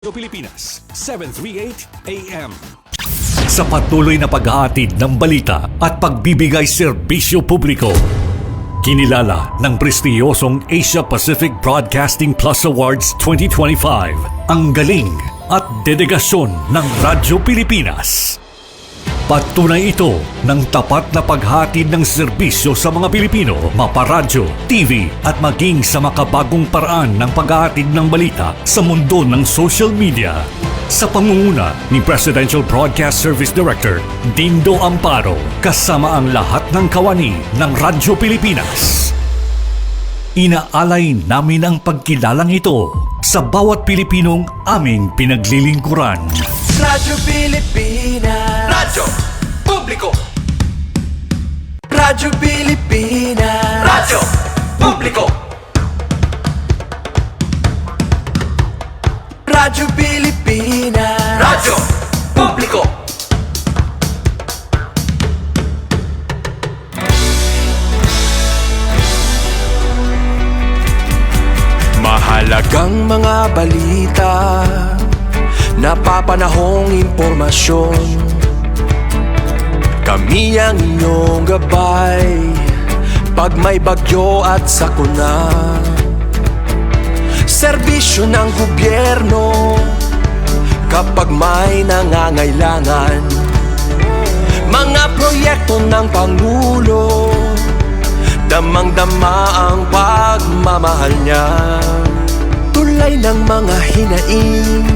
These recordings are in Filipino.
Radyo Pilipinas, 738 AM. Sa patuloy na paghahatid ng balita at pagbibigay serbisyo publiko, kinilala ng prestiyosong Asia Pacific Broadcasting Plus Awards 2025 ang galing at dedigasyon ng Radyo Pilipinas. Patunay ito ng tapat na paghatid ng serbisyo sa mga Pilipino, maparadyo, TV at maging sa makabagong paraan ng paghahatid ng balita sa mundo ng social media. Sa pangunguna ni Presidential Broadcast Service Director Dindo Amparo, kasama ang lahat ng kawani ng Radyo Pilipinas. Inaalay namin ang pagkilalang ito sa bawat Pilipinong aming pinaglilingkuran. Radyo Pilipinas, Radyo Publiko, Radyo Pilipinas, Radyo Publiko, Radyo Pilipinas, Radyo Publiko. Mahalagang mga balita, napapanahong impormasyon. Kami ang inyong gabay pag may bagyo at sakuna. Serbisyo ng gobyerno kapag may nangangailangan. Mga proyekto ng Pangulo, damang-dama ang pagmamahal niya. Tulay ng mga hinaing,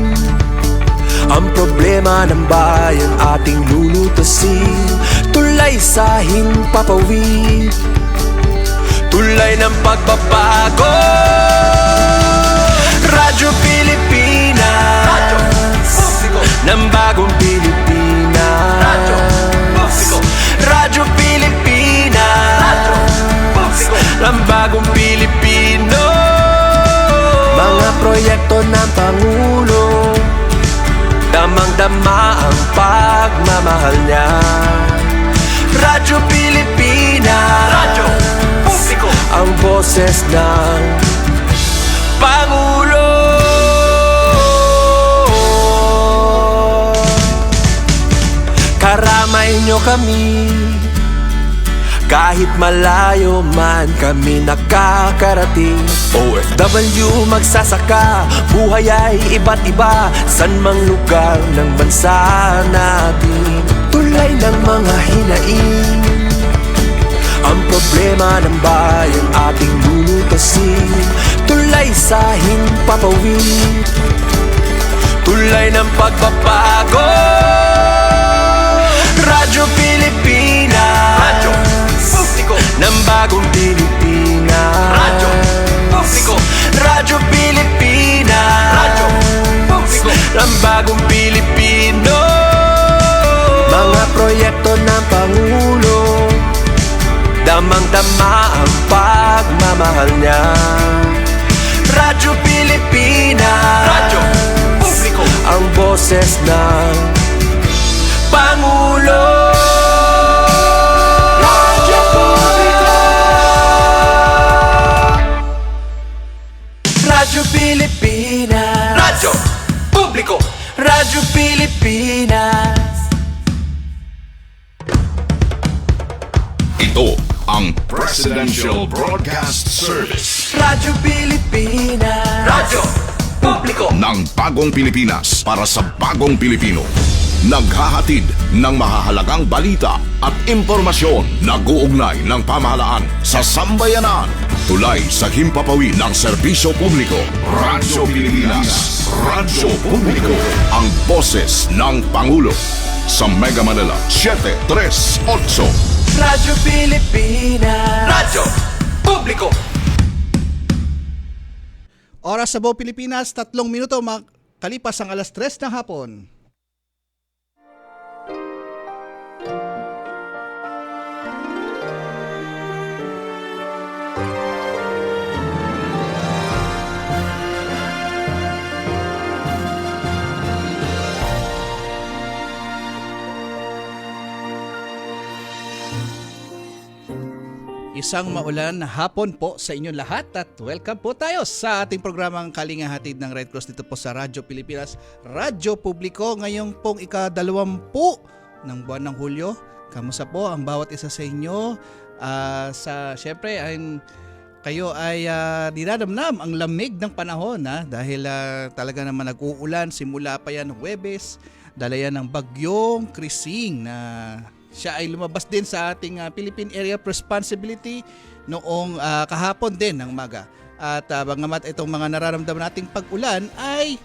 ang problema ng bayan ating lulutasin. Tulay sa himpapawid, tulay ng pagbabago. Radyo Pilipinas, Radyo Publiko, ng bagong Pilipinas. Radyo Publiko, Radyo Pilipinas, Radyo Publiko, ng bagong Pilipino. Mga proyekto ng Pangulo, damang-dama ang pagmamahal niya. Radyo Pilipinas, Radyo Publiko, ang boses ng Pangulo. Karamay nyo kami, kahit malayo man kami nakakarating. OFW magsasaka, buhay ay iba't iba, san mang lugar ng bansa natin. Tulay ng mga hinaing, ang problema ng bayan ating lulutasin. Tulay sa himpapawid, tulay ng pagbabago. Radyo Pilipinas, Radyo Publiko, ng bagong Pilipinas. Radyo Publiko, Radyo Pilipinas, Radyo Publiko, ng bagong Pilipino. Mga proyekto ng Pangulo, damang-dama ang pagmamahal niya. Radyo Pilipinas, Radyo Publiko, ang boses ng Pangulo. Radyo Publiko, Radyo Pilipinas, Radyo Publiko, Radyo Pilipinas. Ito ang Presidential Broadcast Service Radyo Pilipinas, Radyo Publiko, ng Bagong Pilipinas para sa Bagong Pilipino. Naghahatid ng mahahalagang balita at impormasyon na guugnay ng pamahalaan sa sambayanan. Tulay sa himpapawid ng serbisyo publiko. Radyo Pilipinas, Radyo Publiko, ang boses ng Pangulo. Sa Mega Manila, 738. Radyo Pilipinas, Radyo Publiko. Oras sa buong Pilipinas, 3 minuto kalipas ang 3:00 ng hapon. Isang maulan na hapon po sa inyong lahat at welcome po tayo sa ating programang Kalinga Hatid ng Red Cross dito po sa Radyo Pilipinas, Radyo Publiko. Ngayong pong ika-20 ng buwan ng Hulyo. Kamusta po ang bawat isa sa inyo? Syempre kayo ay dinadamnam ang lamig ng panahon dahil talaga naman nag-uulan simula pa yan Huwebes. Dala yan ng bagyong Krising na siya ay lumabas din sa ating Philippine Area of Responsibility noong kahapon din ng umaga. At bangamat itong mga nararamdaman nating pag-ulan ay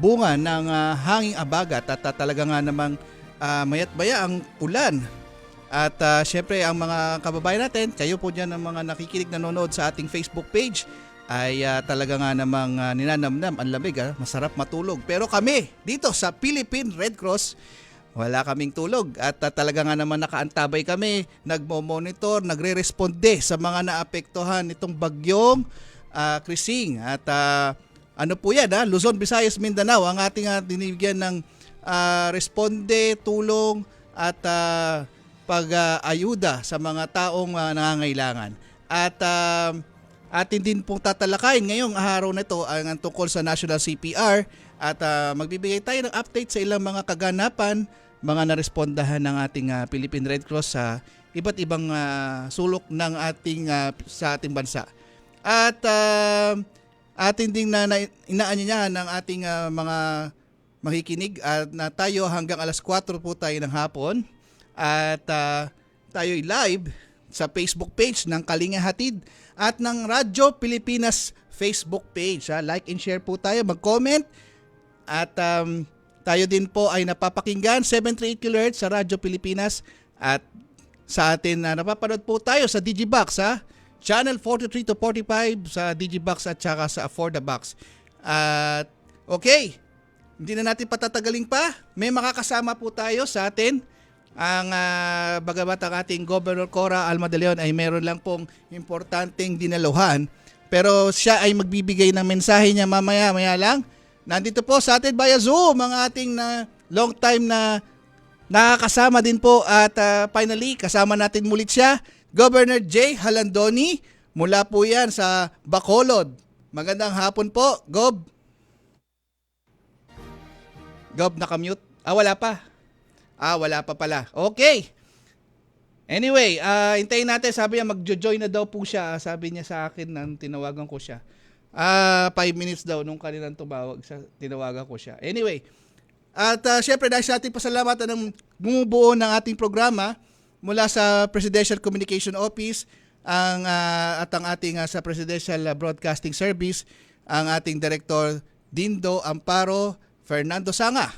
bunga ng hanging abagat at talaga nga namang mayat maya ang ulan. At syempre ang mga kababayan natin, kayo po dyan ang mga nakikinig nanonood sa ating Facebook page ay talaga nga namang ninanamnam ang lamig, masarap matulog. Pero kami dito sa Philippine Red Cross, wala kaming tulog at talaga nga naman nakaantabay kami, nagmo-monitor, nagre-responde sa mga naapektuhan nitong bagyong Krising. At ano po yan, Luzon, Visayas, Mindanao ang ating dinibigyan ng responde, tulong at pag-ayuda sa mga taong nangangailangan. At atin din pong tatalakayin ngayong araw na ito ang tungkol sa National CPR at magbibigay tayo ng update sa ilang mga kaganapan, mga narespondahan ng ating Philippine Red Cross sa iba't ibang sulok ng ating sa ating bansa. At atin ding inaanyayahan ng ating mga makikinig at na tayo hanggang alas 4 po tayo ng hapon at tayo'y live sa Facebook page ng Kalinga Hatid at ng Radyo Pilipinas Facebook page. Like and share po tayo, mag-comment at tayo din po ay napapakinggan 738 kHz sa Radyo Pilipinas at sa atin napapanood po tayo sa Digibox channel 43 to 45 sa Digibox at saka sa For the Box. At okay, hindi na natin patatagalin pa. May makakasama po tayo sa atin. Ang bagamat ang ating Governor Cora Alma de Leon ay meron lang pong importanteng dinaluhan, pero siya ay magbibigay ng mensahe niya maya lang. Nandito po sa atin via Zoom ang ating long time na nakakasama din po at finally kasama natin mulit siya, Governor Jay Halandoni mula po yan sa Bacolod. Magandang hapon po, Gob. Gob, nakamute? Wala pa. Wala pa pala. Okay. Anyway, hintayin natin. Sabi niya magjo-join na daw po siya. Sabi niya sa akin nang tinawagan ko siya. 5 minutes daw nung kanilang tinawagan ko siya. Anyway, at syempre dahil sa ating pasalamatan ng bumubuo ng ating programa mula sa Presidential Communication Office at ang ating sa Presidential Broadcasting Service, ang ating Director Dindo Amparo Fernando Sanga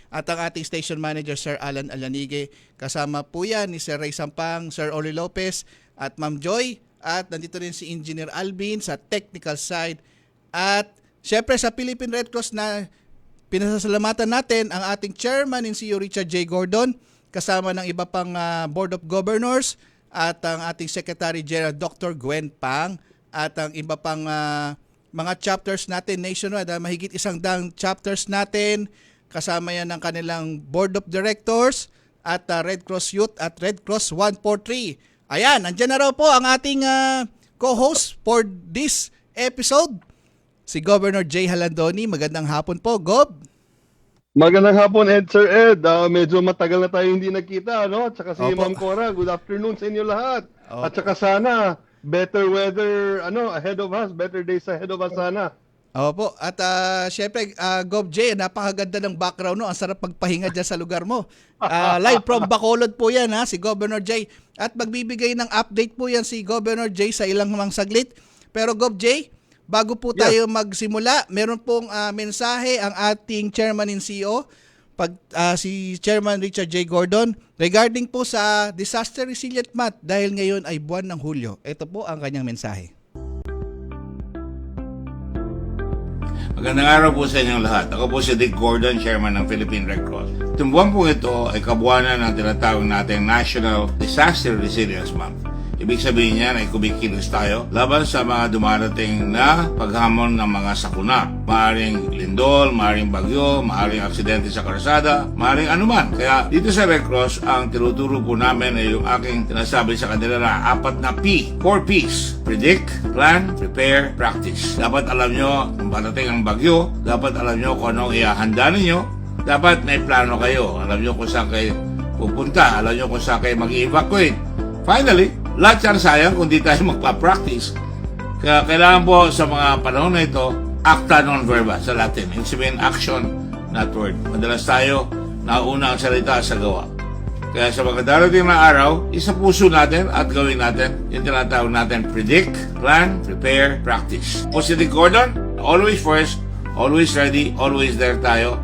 at ang ating Station Manager Sir Alan Alanige. Kasama po yan ni Sir Ray Sampang, Sir Oli Lopez at Ma'am Joy. At nandito rin si Engineer Alvin sa technical side. At syempre sa Philippine Red Cross na pinasasalamatan natin ang ating Chairman and CEO Richard J. Gordon, kasama ng iba pang Board of Governors at ang ating Secretary General Dr. Gwen Pang at ang iba pang mga chapters natin nationwide. Mahigit 100 chapters natin, kasama yan ng kanilang Board of Directors at Red Cross Youth at Red Cross 143. Ayan, andyan na raw po ang ating co-host for this episode, si Governor Jay Halandoni. Magandang hapon po, Gob. Magandang hapon, Sir Ed. Medyo matagal na tayo hindi nagkita, no? At saka si Ma'am Cora, good afternoon sa inyo lahat. Opo. At saka sana, better weather ahead of us, better days ahead of us sana. Opo, at syempre, Gob Jay, napakaganda ng background, no? Ang sarap magpahinga dyan sa lugar mo. Live from Bacolod po yan, si Governor Jay. At magbibigay ng update po yan si Governor Jay sa ilang mga saglit. Pero Gob Jay, bago po tayo magsimula, meron pong mensahe ang ating Chairman and CEO, si Chairman Richard J. Gordon, regarding po sa Disaster Resilient Month dahil ngayon ay buwan ng Hulyo. Ito po ang kanyang mensahe. Magandang araw po sa inyong lahat. Ako po si Dick Gordon, Chairman ng Philippine Red Cross. Itong buwan po ito ay kabuwanan ng tinatawag natin National Disaster Resilience Month. Ibig sabihin niyan ay kumikilos tayo laban sa mga dumarating na paghamon ng mga sakuna. Maaring lindol, maaring bagyo, maaring aksidente sa karsada, maaring anuman. Kaya dito sa Red Cross, ang tinuturo po namin ay yung aking sinasabi sa kanila na 4 na P. 4 P's. Predict, Plan, Prepare, Practice. Dapat alam nyo kung parating ang bagyo, dapat alam nyo kung anong ihahanda ninyo, dapat may plano kayo. Alam nyo kung saan kayo pupunta, alam nyo kung saan kayo mag-evacuate. Finally, lahat yan sayang kung di tayo magpa-practice. Kaya kailangan po sa mga panahon na ito, acta non verba sa Latin. Ibig sabihin, action, not word. Madalas tayo, nauna ang salita sa gawa. Kaya sa mga darating na araw, isa puso natin at gawin natin yung tinatawag natin predict, plan, prepare, practice. O si Dick Gordon, always first, always ready, always there tayo.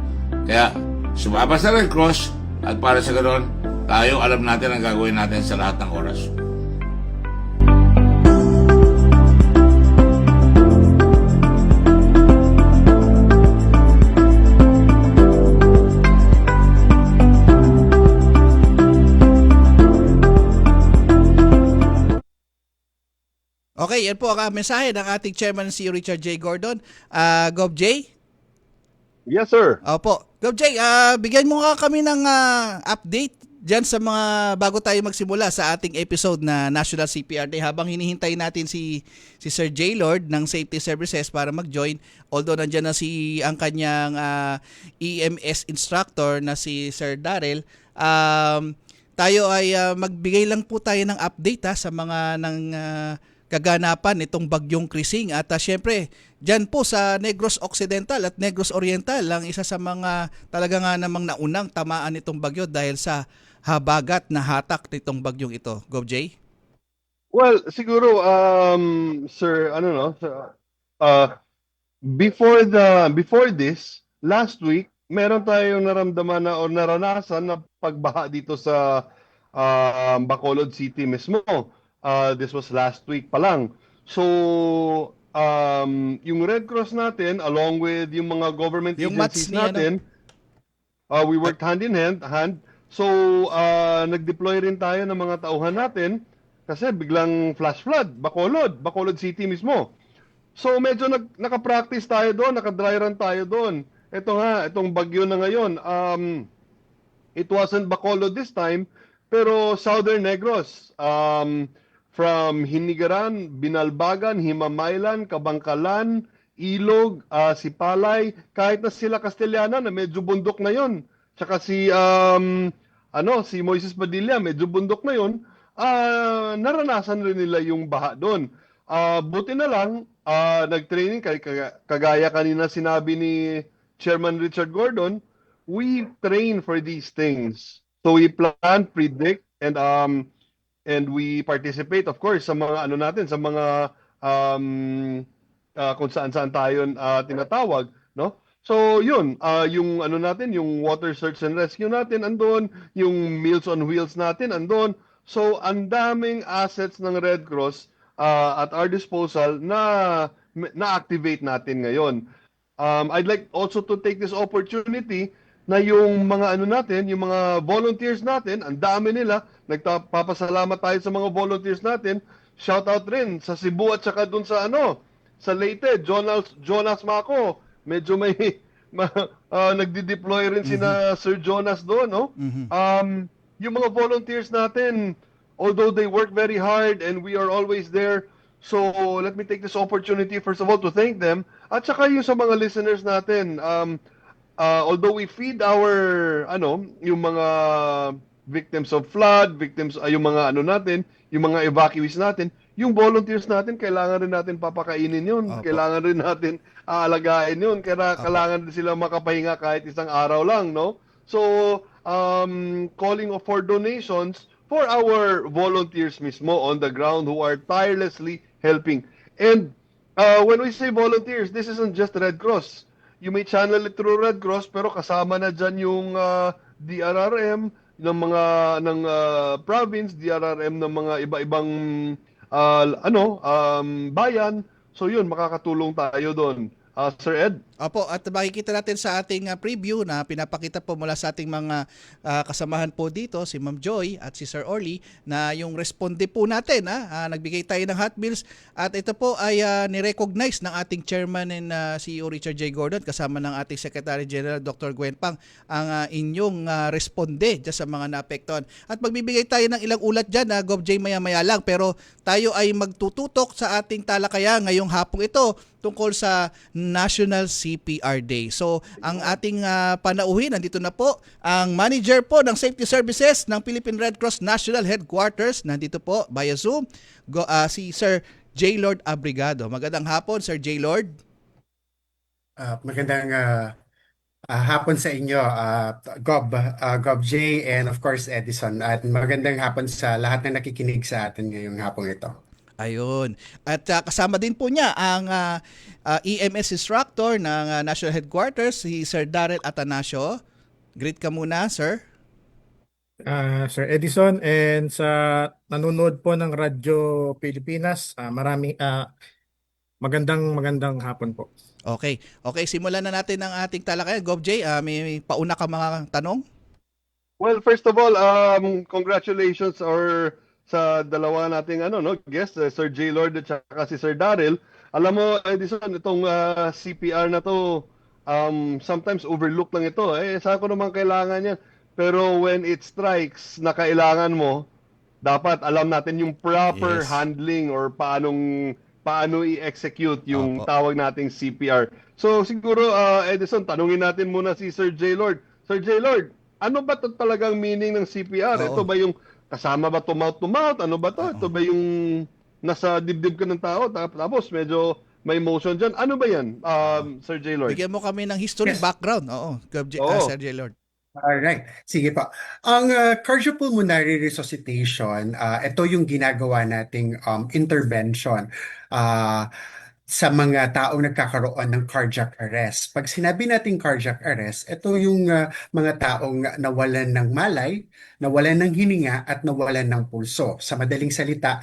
Kaya sumama sa Red Cross at para sa ganoon, tayo alam natin ang gagawin natin sa lahat ng oras. Okay, yan po ang mensahe ng ating chairman si Richard J. Gordon. Gov J? Yes, sir. Opo. Gov J, bigyan mo nga kami ng update dyan sa mga bago tayo magsimula sa ating episode na National CPR Day habang hinihintay natin si Sir J. Lord ng Safety Services para mag-join. Although nandyan na ang kanyang EMS instructor na si Sir Darrell, tayo ay magbigay lang po tayo ng update sa mga kaganapan itong bagyong Krising at syempre dyan po sa Negros Occidental at Negros Oriental ang isa sa mga talaga nga namang naunang tamaan itong bagyo dahil sa habagat na hatak nitong bagyong ito. Gov J? Well, siguro sir, before this, last week, meron tayong naramdaman na o naranasan na pagbaha dito sa Bacolod City mismo. This was last week pa lang. So, yung Red Cross natin, along with yung mga government yung agencies MATS natin, we worked hand in hand. So, nag-deploy rin tayo ng mga tauhan natin kasi biglang flash flood, Bacolod City mismo. So, medyo naka-practice tayo doon, naka-dry run tayo doon. Ito nga, itong bagyo na ngayon, it wasn't Bacolod this time, pero Southern Negros, from Hinigaran, Binalbagan, Himamaylan, Kabangkalan, Ilog, Sipalay, kahit na sila Castellana na medyo bundok na yon. Tsaka si Moises Padilla, medyo bundok na yon, naranasan rin nila yung baha doon. Buti na lang, nag-training, kagaya kanina sinabi ni Chairman Richard Gordon, we train for these things. So we plan, predict, and we participate, of course, sa mga sa mga kung saan-saan tayo tinatawag, no? So yun, yung natin, yung water search and rescue natin andon, yung Meals on Wheels natin andon. So ang daming assets ng Red Cross at our disposal na na-activate natin ngayon. I'd like also to take this opportunity na yung mga yung mga volunteers natin, ang dami nila. Nagpapasalamat tayo sa mga volunteers natin. Shout out rin sa Cebu at saka dun sa sa Leyte, Jonas Mako. Medyo may nagdi-deploy rin sina Sir Jonas doon, no? Yung mga volunteers natin, although they work very hard and we are always there, so let me take this opportunity first of all to thank them. At saka yung sa mga listeners natin, although we feed our yung mga victims of flood, yung mga natin, yung mga evacuees natin, yung volunteers natin, kailangan rin natin papakainin yun. Opo. Kailangan rin natin aalagaan yun. Kailangan din sila makapahinga kahit isang araw lang, no? So, calling for donations for our volunteers mismo on the ground who are tirelessly helping. And when we say volunteers, this isn't just Red Cross. You may channel it through Red Cross, pero kasama na dyan yung DRRM ng province, DRRM ng mga iba-ibang bayan. So yun, makakatulong tayo doon. Sir Ed? Opo, at makikita natin sa ating preview na pinapakita po mula sa ating mga kasamahan po dito, si Ma'am Joy at si Sir Orly, na yung responde po natin, nagbigay tayo ng hot meals at ito po ay nirecognize ng ating chairman and CEO Richard J. Gordon kasama ng ating Secretary General Dr. Gwen Pang ang inyong responde dyan sa mga naapektuhan. At magbibigay tayo ng ilang ulat dyan, Gov. J. maya-maya lang, pero tayo ay magtututok sa ating talakaya ngayong hapong ito tungkol sa National CPR Day. So, ang ating panauhin, nandito na po ang manager po ng Safety Services ng Philippine Red Cross National Headquarters. Nandito po via Zoom, si Sir J. Lord Abrigado. Magandang hapon, Sir J. Lord. Magandang hapon sa inyo, Gov J, and of course Edison. At magandang hapon sa lahat na nakikinig sa atin ngayong hapong ito. Ayun. At kasama din po niya ang EMS instructor ng National Headquarters, si Sir Darrell Atanasio. Greet ka muna, sir. Sir Edison, and sa nanonood po ng Radyo Pilipinas, magandang hapon po. Okay. Okay, simulan na natin ang ating talakayan. Gov J, may pauna ka mga tanong? Well, first of all, congratulations sa dalawa nating guest, Sir J. Lord at saka si Sir Darrell. Alam mo, Edison, itong CPR na to, sometimes overlooked lang ito. Saan ko naman kailangan yan? Pero when it strikes na kailangan mo, dapat alam natin yung proper handling or paano i-execute yung tawag nating CPR. So siguro, Edison, tanungin natin muna si Sir J. Lord. Sir J. Lord, ano ba to talagang meaning ng CPR? Ito ba yung kasama ba to mouth to mouth? Ano ba to? Ito ba yung nasa dibdib ka ng tao tapos medyo may motion dyan? Ano ba yan, Sir J. Lord? Bigyan mo kami ng history, background. Sir J. Lord. Alright, sige po. Ang cardiopulmonary resuscitation, ito yung ginagawa nating intervention sa mga taong nagkakaroon ng cardiac arrest. Pag sinabi nating cardiac arrest, ito yung mga taong nawalan ng malay, nawalan ng hininga at nawalan ng pulso. Sa madaling salita,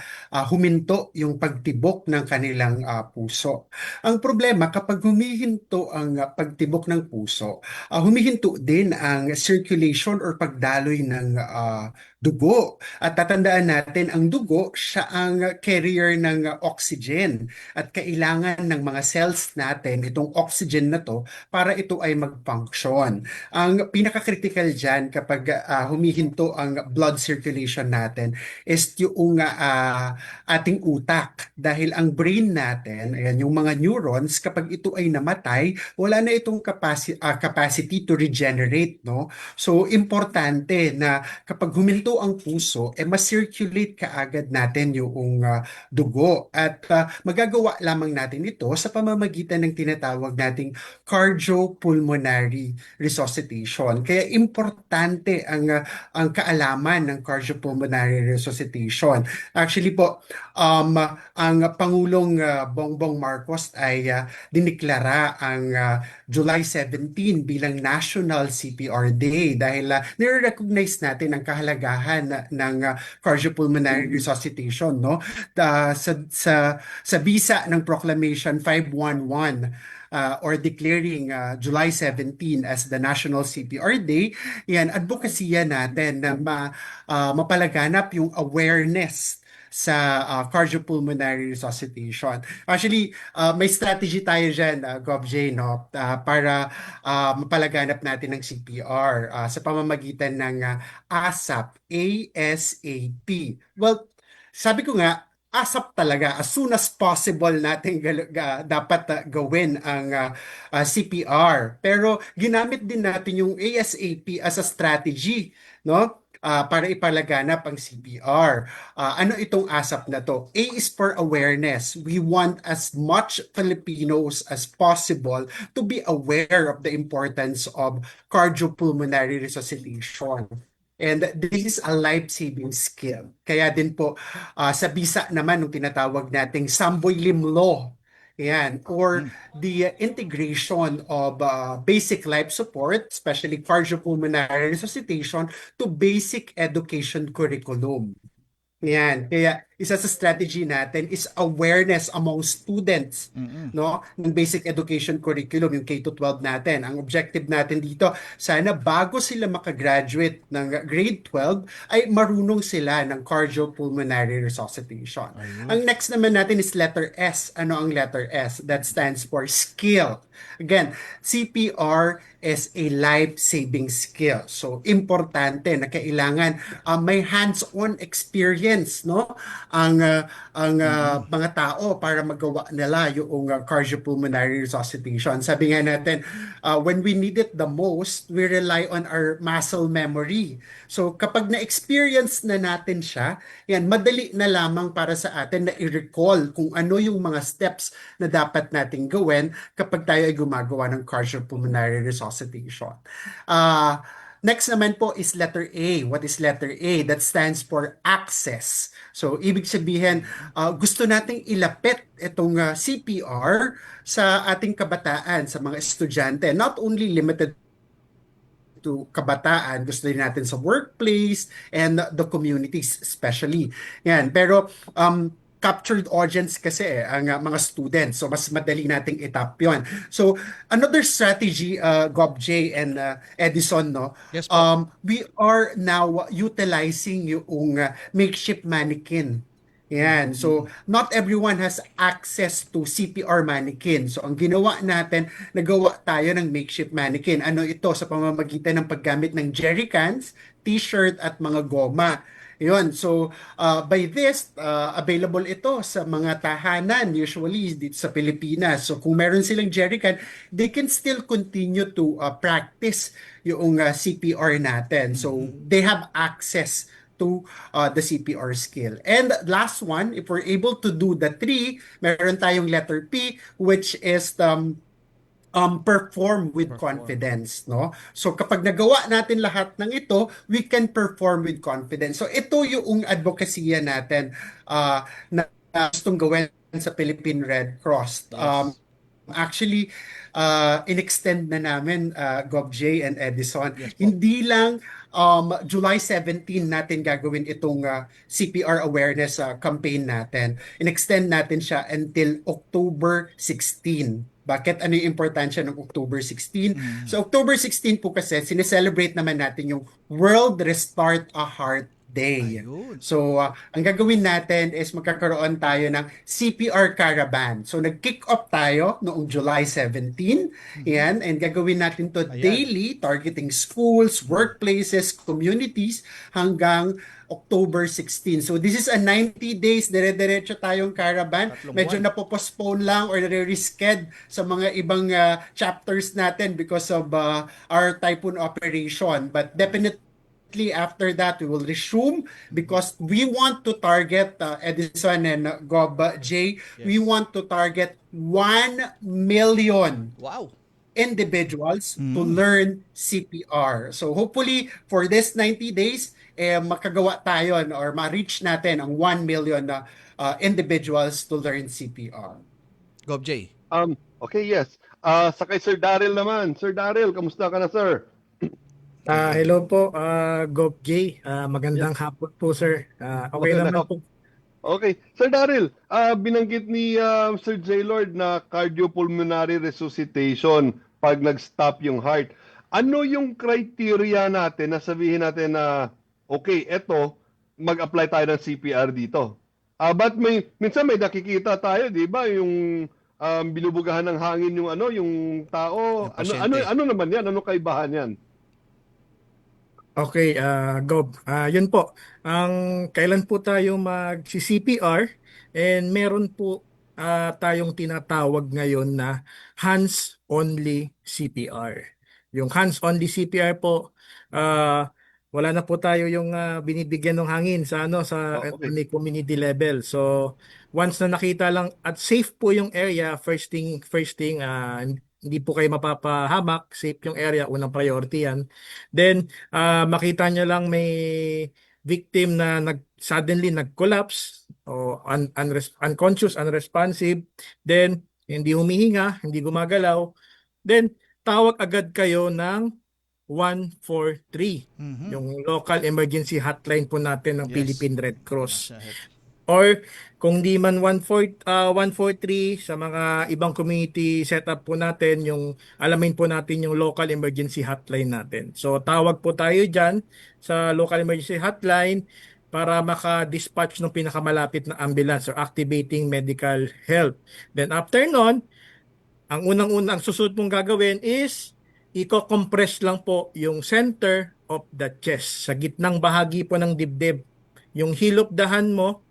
huminto yung pagtibok ng kanilang puso. Ang problema, kapag humihinto ang pagtibok ng puso, humihinto din ang circulation or pagdaloy ng dugo. At tatandaan natin, ang dugo, siya ang carrier ng oxygen. At kailangan ng mga cells natin itong oxygen na to para ito ay mag-function. Ang pinaka-critical dyan kapag humihinto ang blood circulation natin is yung ating utak. Dahil ang brain natin, ayan, yung mga neurons, kapag ito ay namatay, wala na itong capacity to regenerate. No? So, importante na kapag huminto ang puso, ma-circulate kaagad natin yung dugo. At magagawa lamang natin ito sa pamamagitan ng tinatawag nating cardiopulmonary resuscitation. Kaya importante ang kaalaman ng cardiopulmonary resuscitation. Actually po, ang Pangulong Bongbong Marcos ay diniklara ang July 17 bilang National CPR Day dahil nire-recognize natin ang kahalagahan ng cardiopulmonary resuscitation, no? Sa bisa ng Proclamation 511 or declaring July 17 as the National CPR Day, yan, advokasya natin na mapalaganap yung awareness sa cardiopulmonary resuscitation. Actually, may strategy tayo dyan, Gov J, no? Para mapalaganap natin ng CPR sa pamamagitan ng ASAP, ASAP. Well, sabi ko nga, ASAP talaga, as soon as possible natin dapat gawin ang CPR. Pero ginamit din natin yung ASAP as a strategy, no? Para ipalaganap ang CPR. Ano itong ASAP na to? A is for awareness. We want as much Filipinos as possible to be aware of the importance of cardiopulmonary resuscitation. And this is a life-saving skill. Kaya din po, sa bisa naman ng tinatawag nating Samboy Lim Law, yan, or the integration of basic life support, especially cardiopulmonary resuscitation, to basic education curriculum. Yan, kaya isa sa strategy natin is awareness among students, no, ng basic education curriculum, yung K-12 natin. Ang objective natin dito, sana bago sila makagraduate ng grade 12 ay marunong sila ng cardiopulmonary resuscitation. Ang next naman natin is letter S. Ano ang letter S? That stands for skill. Again, CPR is a life-saving skill. So, importante na kailangan may hands-on experience, no? Ang mga tao para magawa nila yung cardiopulmonary resuscitation. Sabi nga natin, when we need it the most, we rely on our muscle memory. So, kapag na-experience na natin siya, yan, madali na lamang para sa atin na i-recall kung ano yung mga steps na dapat nating gawin kapag tayo ay gumagawa ng cardiopulmonary resuscitation. Next naman po is letter A. What is letter A? That stands for access. So, ibig sabihin, gusto nating ilapit itong CPR sa ating kabataan, sa mga estudyante. Not only limited to kabataan, gusto din natin sa workplace and the communities especially. Yan. Pero, captured audience kasi ang mga students. So, mas madali nating itap yun. So, another strategy, Gob J and Edison, no? Yes, po. We are now utilizing yung makeshift mannequin. Yan. So, not everyone has access to CPR mannequin. So, ang ginawa natin, nagawa tayo ng makeshift mannequin. Ano ito? Sa pamamagitan ng paggamit ng jerry cans, t-shirt, at mga goma. Yun. So, by this, available ito sa mga tahanan, usually dito sa Pilipinas. So, kung meron silang jerrycan, they can still continue to practice yung CPR natin. So, they have access to the CPR skill. And last one, if we're able to do the 3, meron tayong letter P, which is perform with confidence, no? So kapag nagawa natin lahat ng ito, we can perform with confidence. So ito yung advocacy natin na gustong gawin sa Philippine Red Cross. Actually, in-extend na namin, Gob J and Edison. Hindi lang July 17 natin gagawin itong CPR awareness campaign natin. In-extend natin siya until October 16. Bakit? Ano yung importansya ng October 16? So October 16 po kasi, sineselebrate naman natin yung World Restart a Heart Day. So, ang gagawin natin is magkakaroon tayo ng CPR Caravan. So, nag-kick off tayo noong July 17. Yan, and gagawin natin to daily, targeting schools, workplaces, communities, hanggang October 16. So, this is a 90 days, dire-diretso tayong caravan. Medyo napopostpone lang or nare-risked sa mga ibang chapters natin because of our typhoon operation. But definitely, after that, we will resume because we want to target Edison and Gob J. We want to target 1 million individuals to learn CPR. So hopefully for this 90 days, makagawa tayo or ma-reach natin ang 1 million individuals to learn CPR. Gob J. Okay, yes. Sa kay Sir Daryl naman. Sir Daryl, kamusta ka na, sir? Hello po, Gob J. Magandang hapon po, sir. Okay naman po. Okay. Sir Daryl, binanggit ni Sir J. Lord na cardiopulmonary resuscitation pag nag-stop yung heart. Ano yung criteria natin na sabihin natin na okay, eto, mag-apply tayo ng CPR dito? But minsan may nakikita tayo, di ba, yung binubugahan ng hangin yung yung tao. Ano naman yan? Ano kaibahan yan? Okay, Gob. Yun po. Kailan po tayo mag-CPR and meron po tayong tinatawag ngayon na hands-only CPR. Yung hands-only CPR po, wala na po tayo yung binibigyan ng hangin sa community level. So once na nakita lang at safe po yung area, first thing, hindi po kayo mapapahamak, safe yung area, unang priority yan. Then makita nyo lang may victim na suddenly nag-collapse o unconscious, unresponsive, then hindi humihinga, hindi gumagalaw, then tawag agad kayo ng 143, yung local emergency hotline po natin ng Philippine Red Cross. Or kung di man 143 sa mga ibang community setup po natin, yung alamin po natin yung local emergency hotline natin. So tawag po tayo dyan sa local emergency hotline para maka-dispatch ng pinakamalapit na ambulance or activating medical help. Then after nun, ang unang-unang susunod mong gagawin is i-compress lang po yung center of the chest. Sa gitnang bahagi po ng dibdib. Yung hilop-dahan mo,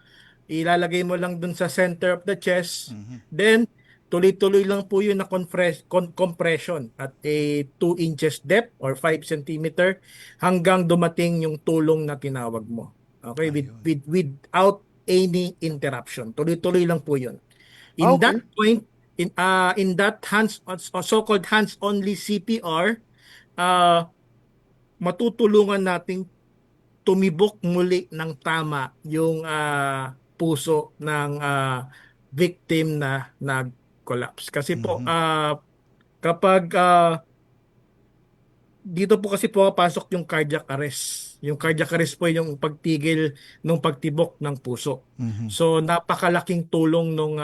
ilalagay mo lang dun sa center of the chest. Then, tuloy-tuloy lang po yun na compression at a 2 inches depth or 5 centimeter hanggang dumating yung tulong na tinawag mo. Okay? Without any interruption. Tuloy-tuloy lang po yun. In that point, in that so-called hands-only CPR, matutulungan nating tumibok muli ng tama yung puso ng victim na nag-collapse. Kasi po, kapag dito po kasi pumapasok yung cardiac arrest. Yung cardiac arrest po yung pagtigil ng pagtibok ng puso. So napakalaking tulong nung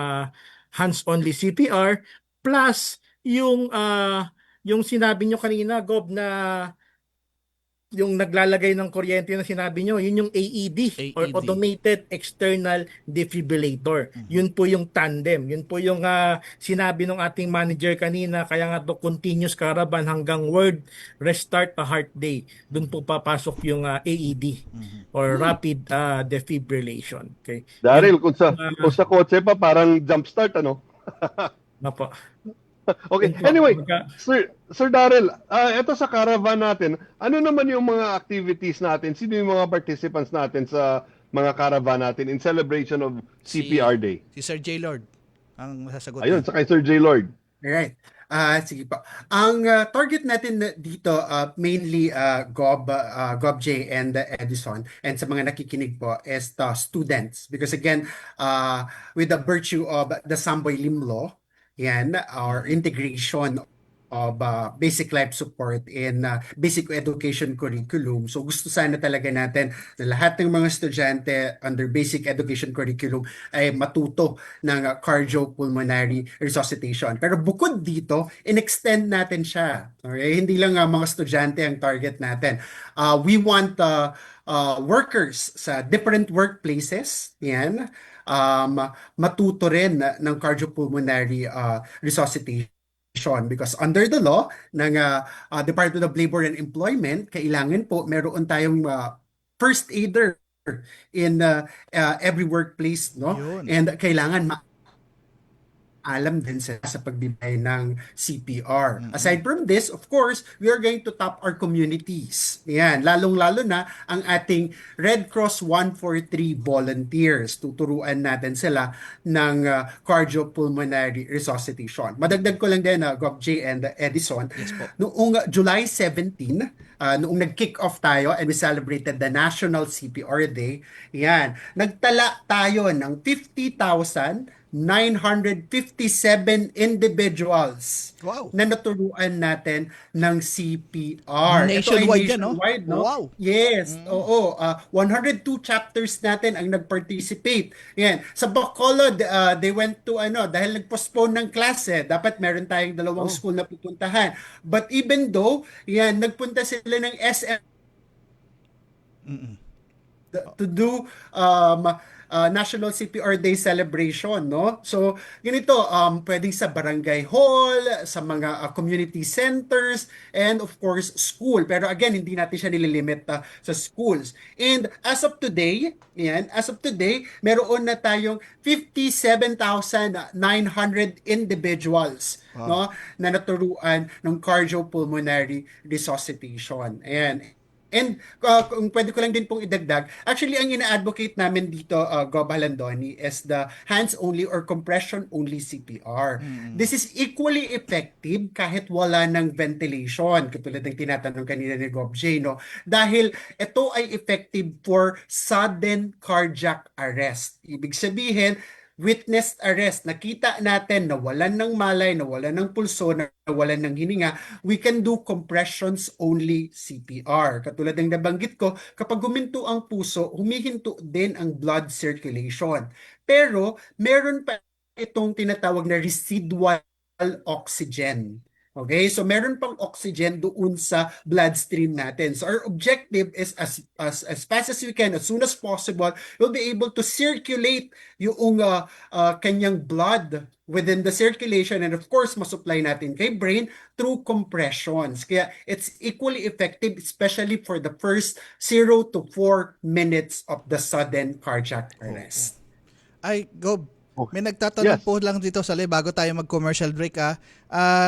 hands-only CPR plus yung sinabi nyo kanina, Gob, na yung naglalagay ng kuryente na sinabi nyo, yun yung AED, or Automated External Defibrillator. Yun po yung tandem. Yun po yung sinabi ng ating manager kanina, kaya nga to continuous caravan hanggang word restart a heart day. Doon po papasok yung AED or Rapid Defibrillation. Okay. Daryl, kung sa kotse pa, parang jump start, ano? Napo. Okay, anyway, Sir Daryl, eto sa caravan natin, ano naman yung mga activities natin? Sino yung mga participants natin sa mga caravan natin in celebration of CPR Day? Si Sir J. Lord ang masasagot. Ayun, sa kay Sir J. Lord. Alright. Sige po. Ang target natin dito, mainly Gob J and Edison, and sa mga nakikinig po is the students. Because again, with the virtue of the Samboy Lim Law, yan, our integration of basic life support in basic education curriculum. So gusto sana talaga natin na lahat ng mga estudyante under basic education curriculum ay matuto ng cardiopulmonary resuscitation. Pero bukod dito, in-extend natin siya. Okay? Hindi lang mga estudyante ang target natin. We want workers sa different workplaces, yan, matuto rin ng cardiopulmonary resuscitation because under the law ng Department of Labor and Employment, kailangan po meron tayong first aider in every workplace, no? Yun. And kailangan alam din sa pagbibigay ng CPR. Aside from this, of course, we are going to tap our communities. Yan, lalong-lalo na ang ating Red Cross 143 volunteers. Tuturuan natin sila ng cardiopulmonary resuscitation. Madagdag ko lang din, Gov J and Edison, noong July 17, noong nag-kick off tayo and we celebrated the National CPR Day, yan, nagtala tayo ng 50,957 individuals na naturuan natin ng CPR. Nationwide yan, no? Nationwide, no? Wow. Yes, oo. 102 chapters natin ang nag-participate. Yan. Sa Bacolod, they went to, dahil nag-postpone ng klase, dapat meron tayong dalawang school na pupuntahan. But even though, yan, nagpunta sila ng SM to do National CPR Day celebration, no? So, ganito, pwedeng sa barangay hall, sa mga community centers, and of course, school. Pero again, hindi natin siya nililimit sa schools. And as of today, meron na tayong 57,900 individuals, no, na naturuan ng cardiopulmonary resuscitation. Ayan. And kung pwede ko lang din pong idagdag, actually ang ina-advocate namin dito, Gob Halandoni, is the hands-only or compression-only CPR. This is equally effective kahit wala ng ventilation, katulad ng tinatanong kanina ni Gob J, no? Dahil ito ay effective for sudden cardiac arrest. Ibig sabihin, witnessed arrest, nakita natin nawalan ng malay, nawalan ng pulso, nawalan ng hininga, we can do compressions only CPR. Katulad ng nabanggit ko, kapag huminto ang puso, humihinto din ang blood circulation. Pero meron pa itong tinatawag na residual oxygen. Okay, so meron pang oxygen doon sa bloodstream natin. So our objective is as fast as we can, as soon as possible, we'll be able to circulate yung kanyang blood within the circulation, and of course, masupply natin kay brain through compressions. Kaya it's equally effective, especially for the first 0 to 4 minutes of the sudden cardiac arrest. Ay, Gob, may nagtatanong Yes. po lang dito sa bago tayo mag-commercial break.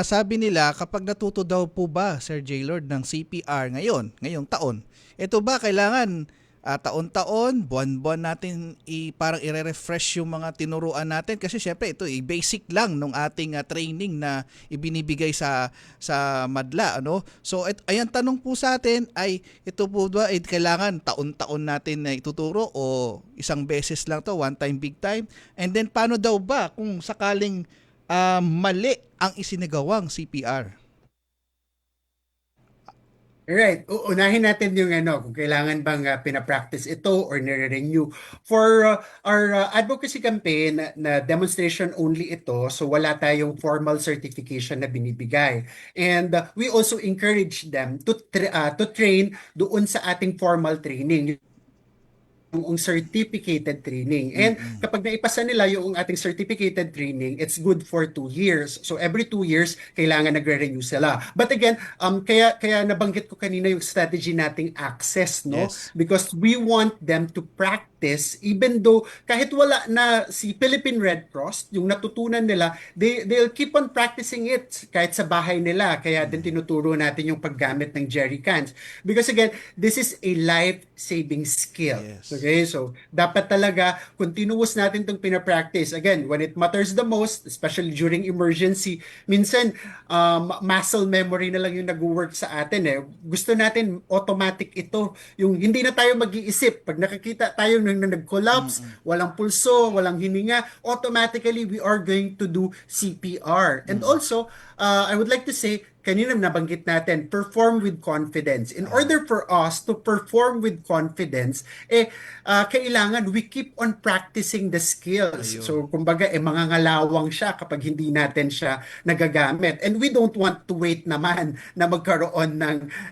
Sabi nila, kapag natuto daw po ba, Sir J-Lord, ng CPR ngayong taon, ito ba kailangan taon-taon, buwan-buwan natin parang i-refresh yung mga tinuruan natin? Kasi syempre ito basic lang nung ating training na ibinibigay sa madla. Ano? So ayan, tanong po sa atin ay ito po ba kailangan taon-taon natin na ituturo o isang beses lang to, one time, big time? And then paano daw ba kung sakaling mali ang isinagawang CPR? Right. Unahin natin yung kung kailangan bang pinapractice ito or nire-renew. For our advocacy campaign na demonstration only ito, so wala tayong formal certification na binibigay. And we also encourage them to train doon sa ating formal training, yung certificated training. And kapag naipasa nila yung ating certificated training, it's good for 2 years. So every 2 years, kailangan nagre-renew sila. But again, kaya nabanggit ko kanina yung strategy nating access, no? Yes. Because we want them to practice, even though kahit wala na si Philippine Red Cross, yung natutunan nila, they'll keep on practicing it kahit sa bahay nila. Kaya din tinuturo natin yung paggamit ng jerry cans. Because again, this is a life-saving skill. Yes. Okay, so dapat talaga continuous natin itong pinapractice. Again, when it matters the most, especially during emergency, minsan muscle memory na lang yung nag-work sa atin eh. Gusto natin automatic ito, yung hindi na tayo mag-iisip. Pag nakakita tayo nang nag-collapse, walang pulso, walang hininga, automatically we are going to do CPR. And also, I would like to say, kanina nabanggit natin, perform with confidence. In order for us to perform with confidence, kailangan we keep on practicing the skills. Ayun. So, kumbaga, mangangalawang siya kapag hindi natin siya nagagamit. And we don't want to wait naman na magkaroon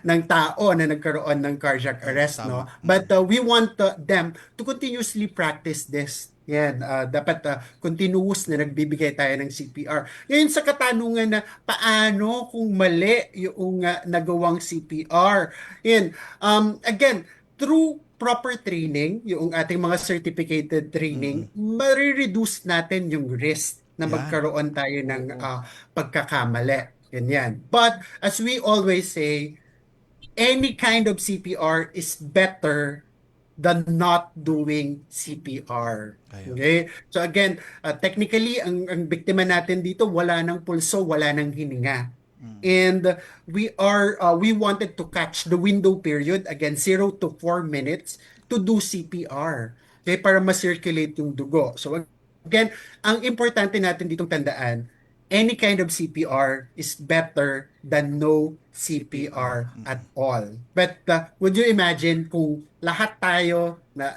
ng tao na nagkaroon ng cardiac arrest, no? But we want them to continuously practice this. Yan, dapat continuous na nagbibigay tayo ng CPR. Ngayon sa katanungan na paano kung mali yung nagawang CPR. Yan, again, through proper training, yung ating mga certificated training, marireduce natin yung risk na Yan. magkaroon tayo ng pagkakamali. Ganyan. But as we always say, any kind of CPR is better than not doing CPR. Ayun. Okay? So again, technically, ang biktima natin dito, wala ng pulso, wala ng hininga. And we wanted to catch the window period, again, 0 to 4 minutes to do CPR. Okay? Para ma-circulate yung dugo. So again, ang importante natin ditong tandaan, any kind of CPR is better than no CPR at all. But would you imagine kung lahat tayo na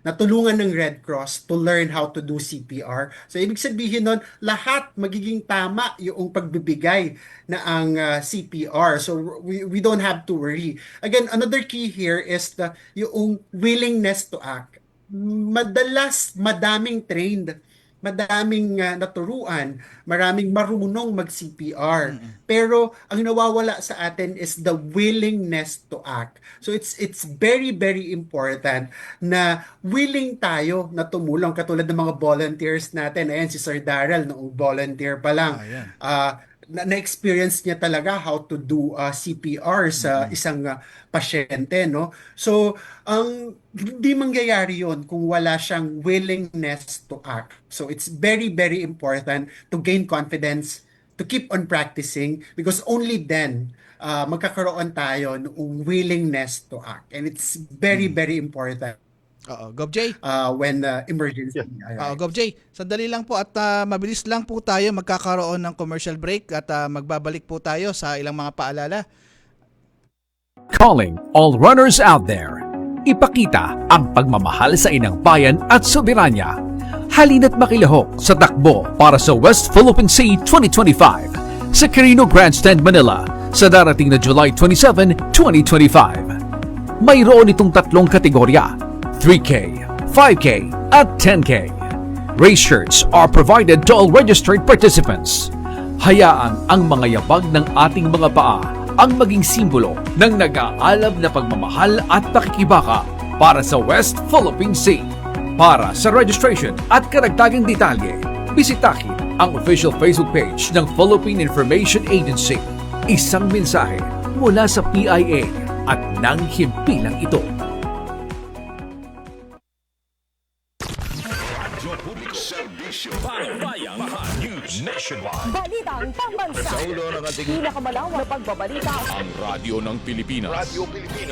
natulungan ng Red Cross to learn how to do CPR? So ibig sabihin nun, lahat magiging tama yung pagbibigay na ang CPR. So we don't have to worry. Again, another key here is yung willingness to act. Madalas, madaming trained, madaming naturuan, maraming marunong mag-CPR. Pero ang nawawala sa atin is the willingness to act. So it's very, very important na willing tayo na tumulong, katulad ng mga volunteers natin. Ayan, si Sir Darrell, noong volunteer pa lang. Na-experience niya talaga how to do CPR sa isang pasyente, no? So, hindi mangyayari yon kung wala siyang willingness to act. So, it's very, very important to gain confidence, to keep on practicing, because only then magkakaroon tayo ng willingness to act. And it's very, very important. Oo, Gov J. When emergency arrives. Gov J, sandali lang po at mabilis lang po tayo magkakaroon ng commercial break at magbabalik po tayo sa ilang mga paalala. Calling all runners out there. Ipakita ang pagmamahal sa inang bayan at soberanya. Halina't makilahok sa takbo para sa West Philippine Sea 2025 sa Quirino Grandstand, Manila sa darating na July 27, 2025. Mayroon itong tatlong kategorya, 3K, 5K, at 10K. Race shirts are provided to all registered participants. Hayaan ang mga yabag ng ating mga paa ang maging simbolo ng nag-aalab na pagmamahal at pakikibaka para sa West Philippine Sea. Para sa registration at karagdagang detalye, bisitahin ang official Facebook page ng Philippine Information Agency. Isang mensahe mula sa PIA at ng himpilang ito. Balitang Pambansa. Sa ulo ng ating pinakamalawak na pagbabalita. Ang radyo ng Pilipinas.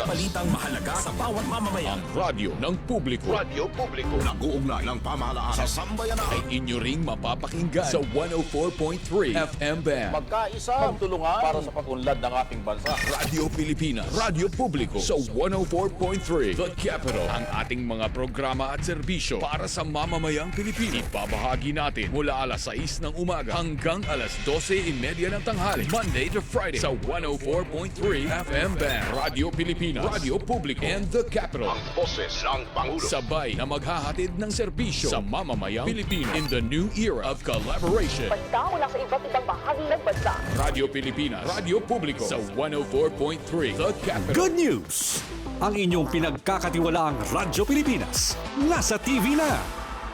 Balitang mahalaga sa bawat mamamayan. Ang radyo ng publiko. Nag-uugnay ng pamahalaan sa sambayanan. Ay inyo ring mapapakinggan sa 104.3 FM band. Magkaisa, magtulungan para sa pag-unlad ng ating bansa. Radyo Pilipinas, radyo publiko sa 104.3 The Capital. Ang ating mga programa at serbisyo para sa mamamayang Pilipino. Ibabahagi natin mula alas 6 ng umaga hanggang alas 12:30 ng tanghali. Monday to Friday sa 104.3 FM band. Radyo Pilipinas, radyo publiko, and The Capital. Ang boses ng Pangulo. Sabay na maghahatid ng serbisyo sa mamamayang Pilipino in the new era of collaboration. Basta mula sa iba't ibang bahagi ng bansa. Radyo Pilipinas, radyo publiko sa 104.3 The Capital. Good news! Ang inyong pinagkakatiwalaang Radyo Pilipinas nasa TV na.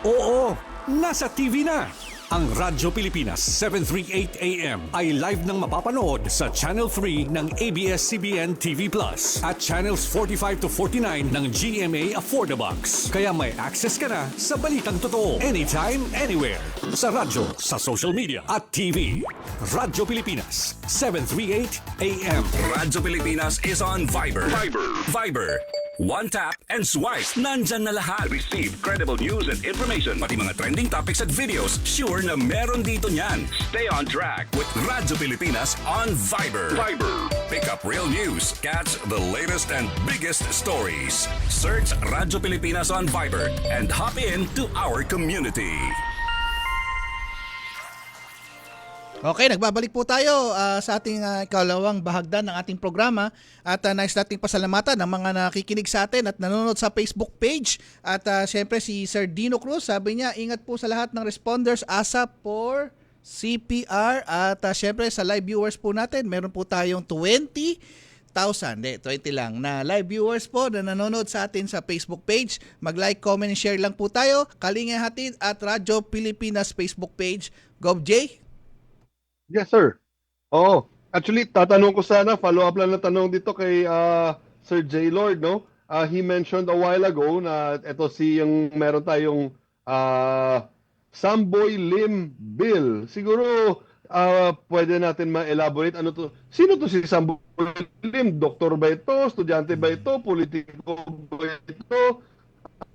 Oo, nasa TV na. Ang Radyo Pilipinas 738 AM ay live nang mapapanood sa Channel 3 ng ABS-CBN TV Plus at Channels 45 to 49 ng GMA Affordabox. Kaya may access ka na sa balitang totoo anytime, anywhere. Sa radyo, sa social media at TV. Radyo Pilipinas 738 AM. Radyo Pilipinas is on Viber. Viber. One tap and swipe. Nandyan na lahat. Receive credible news and information. Pati mga trending topics at videos. Sure na meron dito niyan. Stay on track with Radyo Pilipinas on Viber. Pick up real news. Catch the latest and biggest stories. Search Radyo Pilipinas on Viber and hop in to our community. Okay, nagbabalik po tayo sa ating ikalawang bahagdan ng ating programa at nais nating pasalamatan ng mga nakikinig sa atin at nanonood sa Facebook page at syempre si Sir Dino Cruz, sabi niya ingat po sa lahat ng responders ASAP for CPR at syempre sa live viewers po natin meron po tayong 20 lang na live viewers po na nanonood sa atin sa Facebook page. Mag-like, comment, and share lang po tayo. Kalingay Hatid at Radyo Pilipinas Facebook page. Gov J? Yes, sir. Oo. Actually, tatanong ko sana, follow-up lang na tanong dito kay Sir J. Lord, no? He mentioned a while ago na ito yung meron tayong Samboy Lim Bill. Siguro, pwede natin ma-elaborate ano to. Sino to si Samboy Lim? Doktor ba ito? Estudyante ba ito? Politiko ba ito?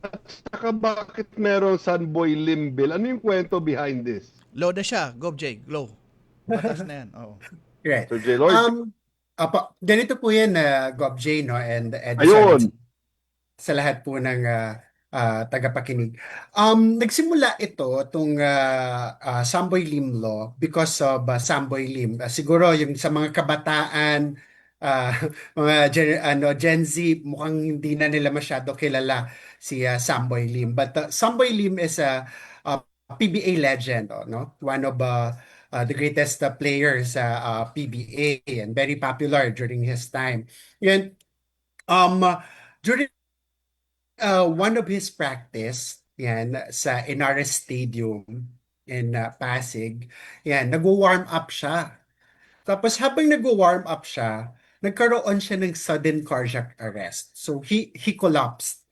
At saka bakit meron Samboy Lim Bill? Ano yung kwento behind this? Low na siya, Gov J. Low. Batas na yan. Oo. Right. Sir J. Lord? Ganito po yan, Gov J, no? And Ayun. sa lahat po ng tagapakinig. Nagsimula itong Samboy Lim Law because of Samboy Lim. Siguro yung sa mga kabataan, mga Gen Z, mukhang hindi na nila masyado kilala si Samboy Lim. But Samboy Lim is a PBA legend, no? One of the greatest players sa PBA and very popular during his time. Yan, during one of his practice, yan, sa Inares Stadium in Pasig, yan, nag-warm up siya. Tapos habang nag-warm up siya, nagkaroon siya ng sudden cardiac arrest. So he collapsed.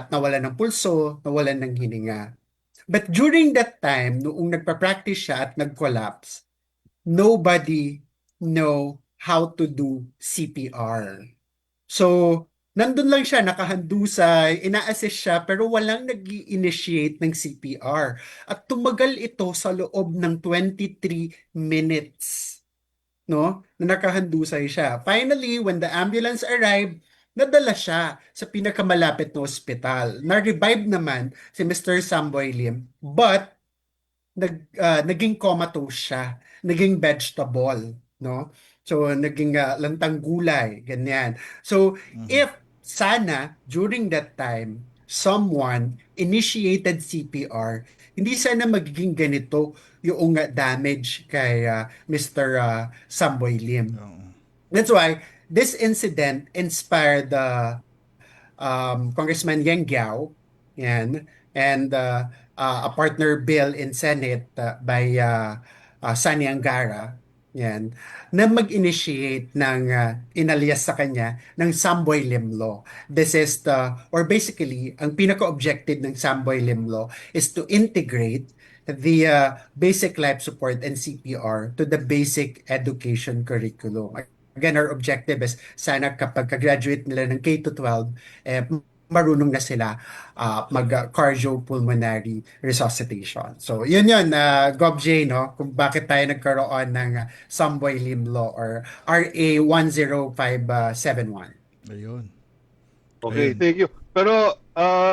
Nawalan ng pulso, nawalan ng hininga. But during that time, noong nagpa-practice siya at nag-collapse, nobody know how to do CPR. So, nandun lang siya, nakahandusay, ina-assist siya, pero walang nag-initiate ng CPR. At tumagal ito sa loob ng 23 minutes, no? Na nakahandusay siya. Finally, when the ambulance arrived, nadala siya sa pinakamalapit na ospital. Na-revive naman si Mr. Samboy Lim, but naging comatose siya, naging vegetable, no? So naging lantang gulay, ganyan. So if sana during that time someone initiated CPR, hindi sana magiging ganito yung damage kay Mr. Samboy Lim. That's why this incident inspired Congressman Yang Giao, yan, and a partner bill in Senate by Sani Angara, yan, na mag-initiate ng inalias sa kanya ng Samboy Lim Law. This is or basically, ang pinaka-objective ng Samboy Lim Law is to integrate the basic life support and CPR to the basic education curriculum. Again, our objective is sana kapag graduate nila ng K-12, marunong na sila mag-cardiopulmonary resuscitation. So, yun, Gov J, no? Kung bakit tayo nagkaroon ng Samboy Lim Law or RA 10571. Ayun. Okay, thank you. Pero,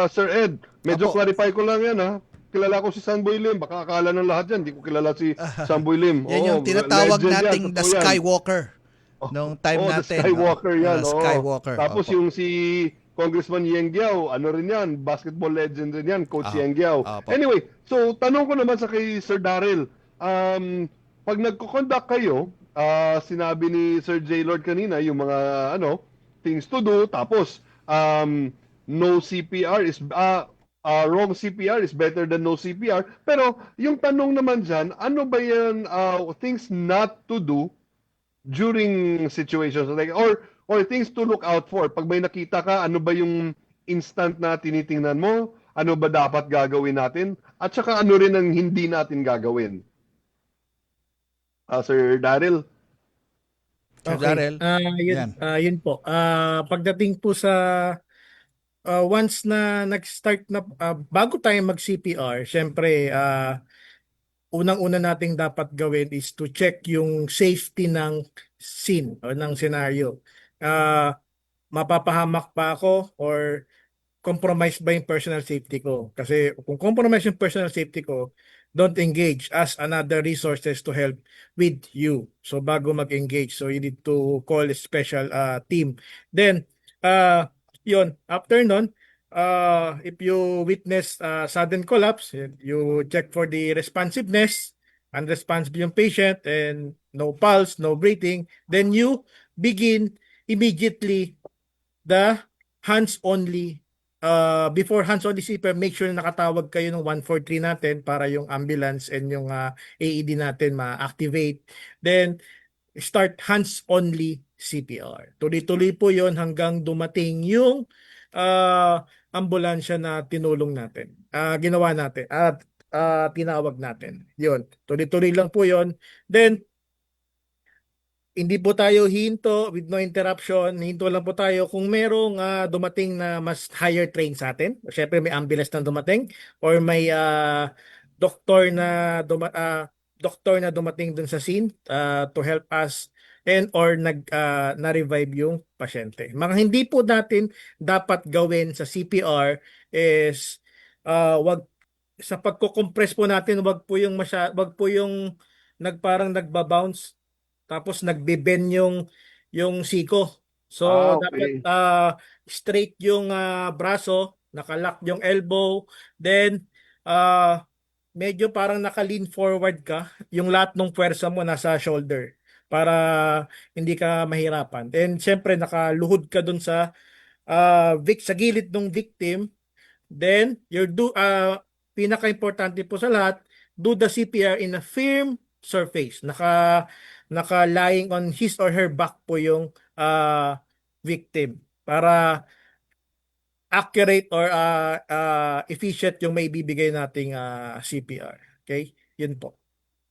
Sir Ed, medyo clarify ko lang yan, ha? Kilala ko si Samboy Lim. Baka akala ng lahat yan, hindi ko kilala si Samboy Lim. Yan yung tinatawag nating the Skywalker. Nung time natin. Skywalker yan. Skywalker. Tapos yung si Congressman Yang Giao, ano rin yan, basketball legend rin yan, Coach Yang Giao. Anyway, so tanong ko naman sa kay Sir Daryl, pag nagko-conduct kayo, sinabi ni Sir J. Lord kanina, yung mga things to do, tapos no CPR is, wrong CPR is better than no CPR. Pero yung tanong naman dyan, ano ba yan, things not to do during situations like or things to look out for? Pag may nakita ka, ano ba yung instant na tinitingnan mo? Ano ba dapat gagawin natin? At saka ano rin ang hindi natin gagawin? Sir Daryl? Sir Daryl? Yun po. Pagdating po sa once na nag-start na bago tayo mag-CPR, syempre unang-una nating dapat gawin is to check yung safety ng scene o ng scenario. Mapapahamak pa ako or compromised ba yung personal safety ko? Kasi kung compromised yung personal safety ko, don't engage as another resources to help with you. So bago mag-engage, so you need to call a special team. Then, yun, after nun, if you witness sudden collapse, you check for the responsiveness, unresponsive yung patient, and no pulse, no breathing, then you begin immediately the hands-only, before hands-only CPR, make sure na nakatawag kayo ng 143 natin para yung ambulance and yung AED natin ma-activate. Then, start hands-only CPR. Tuloy-tuloy po yon hanggang dumating yung ambulansya na tinulong natin, ginawa natin at tinawag natin. Yun, tuloy-tuloy lang po yon. Then, hindi po tayo hinto with no interruption. Hinto lang po tayo kung merong dumating na mas higher train sa atin. Siyempre may ambulance na dumating or may doktor na dumating dun sa scene to help us and or na-revive yung pasyente. Mga hindi po natin dapat gawin sa CPR is wag sa pagko-compress po natin, wag po yung parang nagba-bounce tapos nagbe-bend yung siko. So Okay. dapat straight yung braso, nakalock yung elbow, then medyo parang naka-lean forward ka, yung lahat ng puwersa mo nasa shoulder para hindi ka mahirapan. And syempre nakaluhod ka dun sa sa gilid ng victim. Then pinaka-importante po sa lahat, do the CPR in a firm surface. Naka-lying on his or her back po yung victim para accurate or efficient yung may bibigay nating CPR. Okay? Yun po.